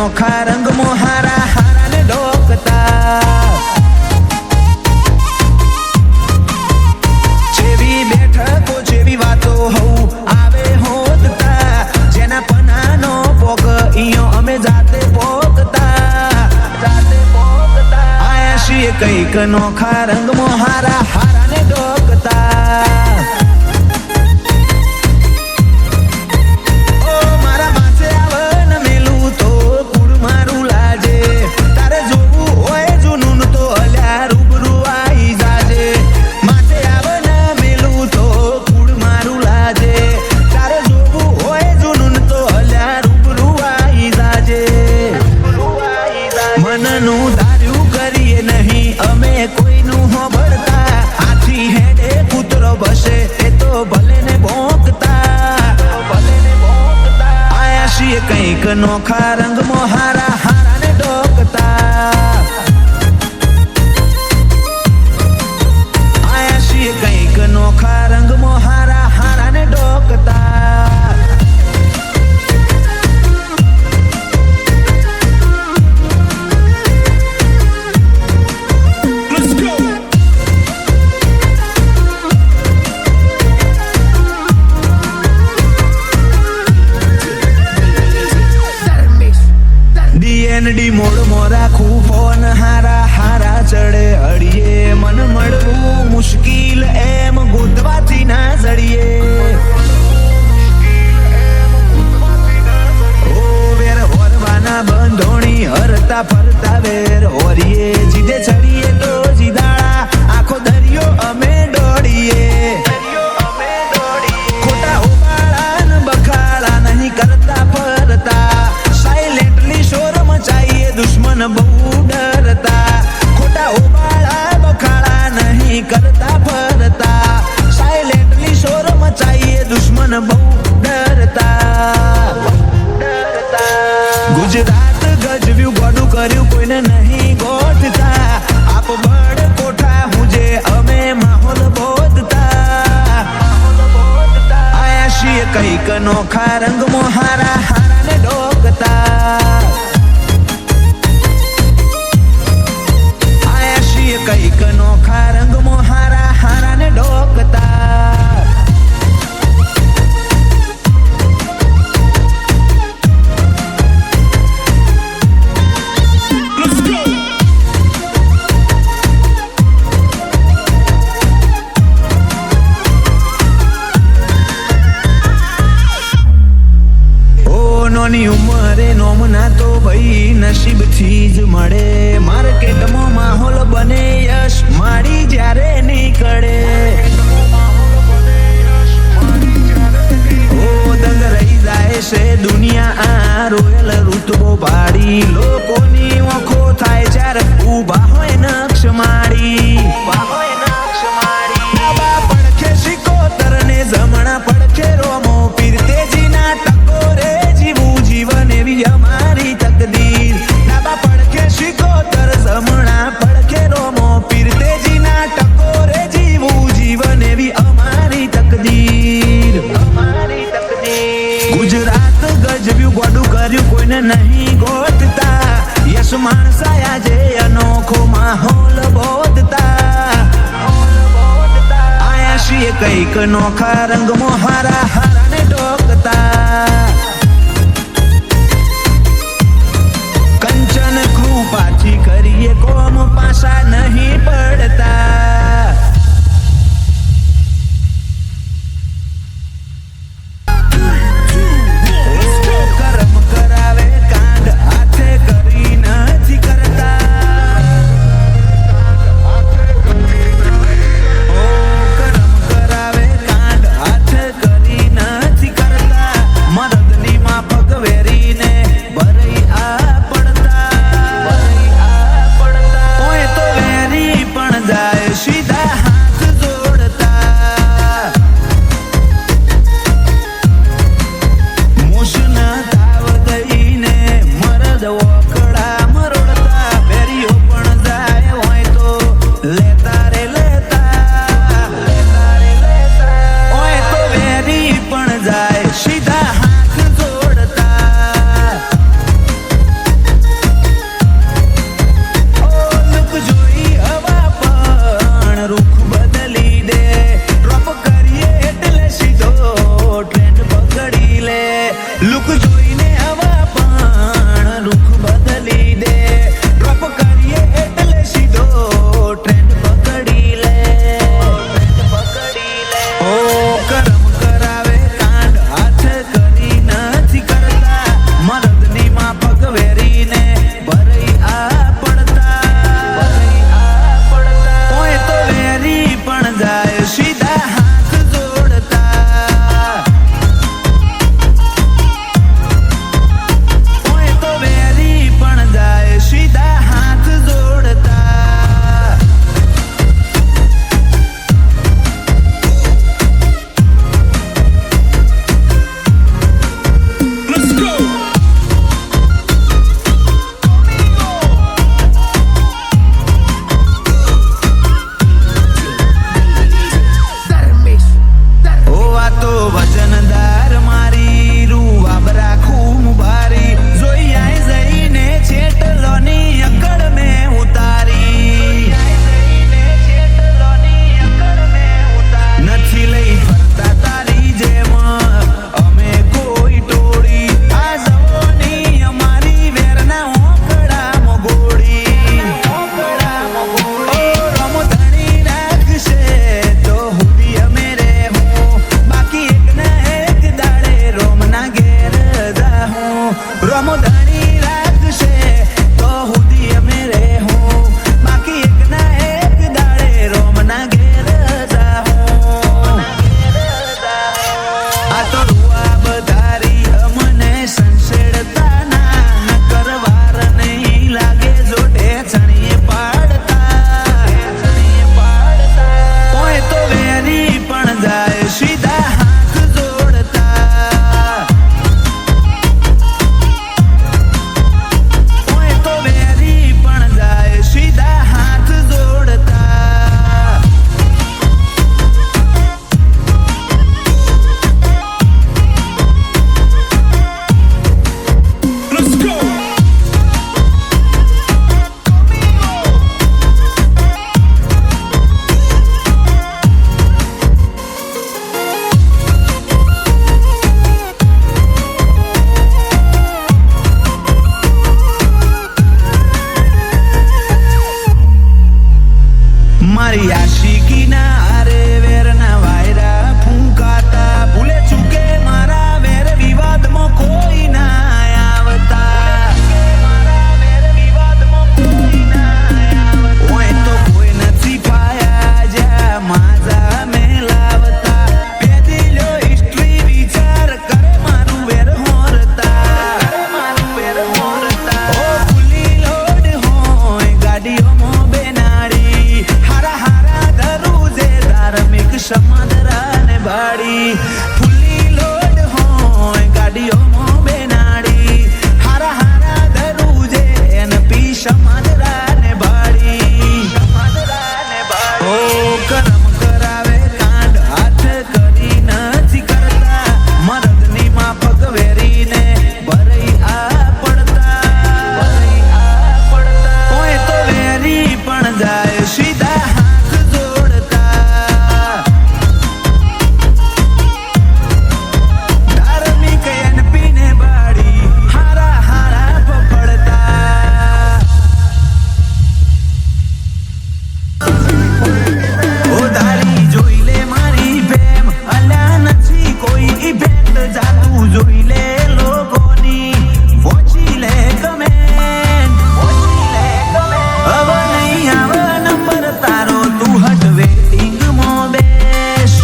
નોખા રંગ મોહારા હારા ને ડોકતા જેવી બેઠકો જેવી વાતો હોઉં આવે હોતતા જેના પનાનો પોક ઈયો અમે જાતે પોકતા આયા છીએ કઈક નોખા રંગ મોહારા હારા ને ડોકતા કઈક નોખા રંગ મોહારા હારા ને ડોકતા આયા છીએ કઈક નોખા રંગ મોહારા હારા ને ડોકતા ડી મોડ મોરા ખૂફોન હારા હારા ચડે અડીએ મન મળવું મુશ્કિલ એમ ગોતવાથી ના જડીએ ઓ વેર હોરવાના બંધોણી હરતા ફરતા વેર હોરીએ જીદે ચડીએ તો જીદાળા આખો દરિયો અમે દોડીએ ખોટા ઉબાળા ને બખાડા નહીં કરતા ફરતા સાયલેન્ટલી શોર મચાઈએ દુશ્મન બહુ ડરતા ખોટા ઉબાળા બખાડા નહીં કરતા ફરતા સાયલેન્ટલી શોર મચાઈએ દુશ્મન બહુ ડરતા ગુજરાત ગજવ્યું ગોડું કર્યું કોઈને નહીં ગોઠતા આપ બળ કોઠા હું જે અમે માહોલ બોધતા આયા છીએ કઈક નોખા રંગ મોહારા હારા ને ડોકતા કઈક નોખા રંગ મોહારા હારા ને ડોકતા નોની ઉંમરે નોમના તો ભાઈ નસીબથી જ મળે માર્કેટમાં માહોલ બને યશ માડી જ્યારે નીકળે ઓ દંગ રહી જાય છે દુનિયા આ રોયલ ઋતુબો પાડી લોકોની ઓખો થાય જ્યારે ઊભા હોય નક્ષ માડી પડખે સિકોતર ને જમણા પડખે રોમો પીર તેજીના ટકોરે જીવન એવી અમારી તકદીર ડાબા પડખે સિકોતર જમણા પડખે રોમો પીર તેજીના ટકોરે જીવું જીવન એવી અમારી તકદીર ગુજરાત ગજવ્યું ગોડું કર્યું કોઈને નહીં ગોતતા યશ માણસાયા જે અનોખો માહોલ બોધતા આયા છીએ કઈક નોખા રંગ મોહારા હારા ને ડોકતા પાછી કરીએ કોમ પાછા નહીં પડતા કરમ કરાવે કાંડ હાથે કરી નથી કરતા કરમ કરાવે કાંડ હાથે કરી નથી સમાદરા ને બાડી ફૂલી લોડ હોય ગાડીઓમાં બેનાડી હારા હારા દરુજે એને પી સમાદરા ને બાડી ઓ કરમ કરાવે કાંડ હાથ કરી નથી કરતા મરદની માફક વેરીને ભરઈ આ પડતા કોઈ તો વેરી પણ જાય સીધા હાથ જોડતા ધાર્મિક એનપી ને બાડી હારા હારા પકડતા ઓ દારી જોઈ લે મારી પ્રેમ અલ્યા નથી કોઈ ઇફેક્ટ જાતું જોઈ લે લોકોની પહોંચી લે કમેન્ટ હવે નહીં આવે નંબર તારો તું હટ વેટિંગમાં બેસ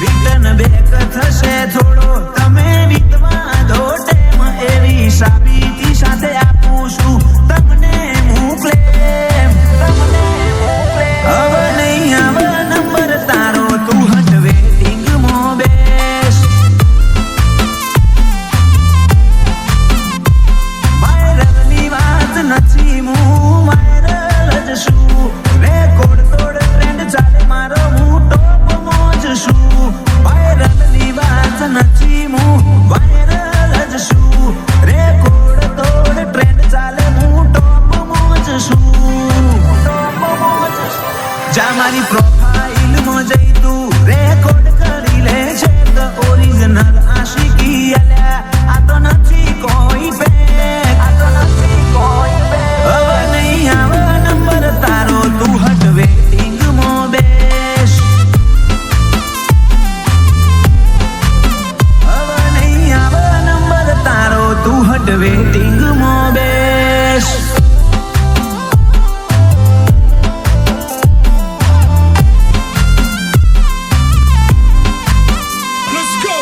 રિટર્ન બેક થશે થોડો તમે વીતવા દો ટેમ એવી સાબિતી સાથે આપું છું તમને મોકલે હવે નહીં આવે નંબર તારો તું હટ વેટિંગમાં બેસ વાયરલની વાત નથી હું વાયરલ જ છું રેકોર્ડ તોડ ટ્રેન્ડ ચાલે મારો હું ટોપમાં જ છું વાયરલની વાત નથી હું વાયરલ જ છું રેકોર્ડ તોડ ટ્રેન્ડ ચાલે હું ટોપમાં જ છું જા મારી પ્રોફાઇલમાં જઈ તું રેકોર્ડ કરી લે છે તો ઓરિજિનલ આશિકી અલ્યા આ તો નથી કોઈ ફેક હવે નહીં આવે નંબર તારો તું હટ વેટિંગમાં બેસ હવે નહીં આવે નંબર તારો તું હટ વેટિંગમાં બેસ Let's go.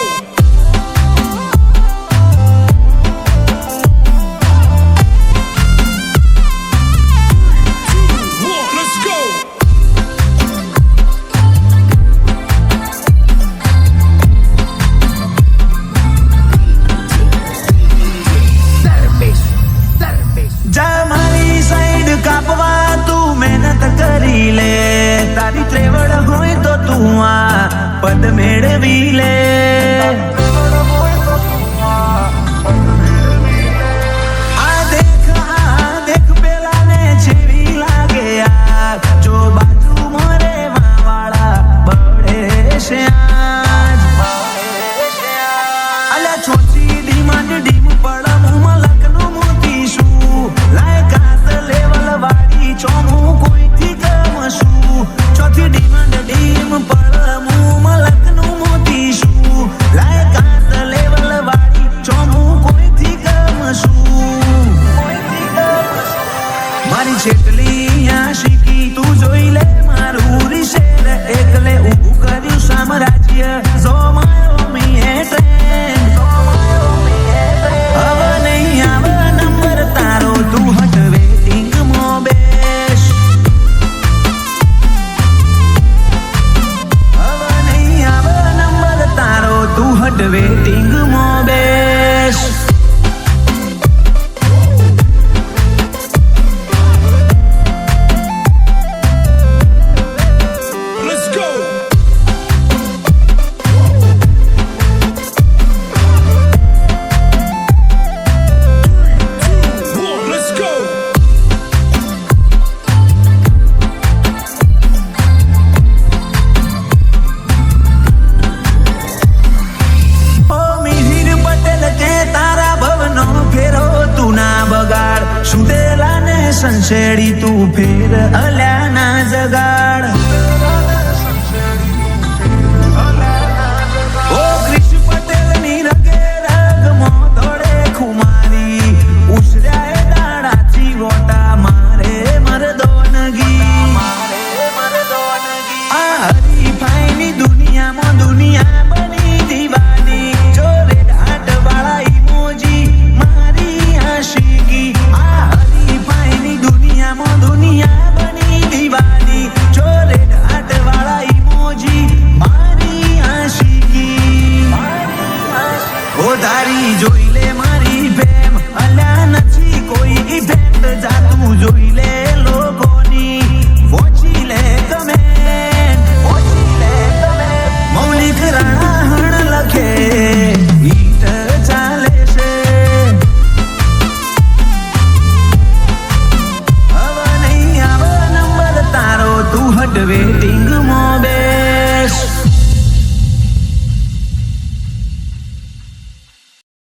વેતી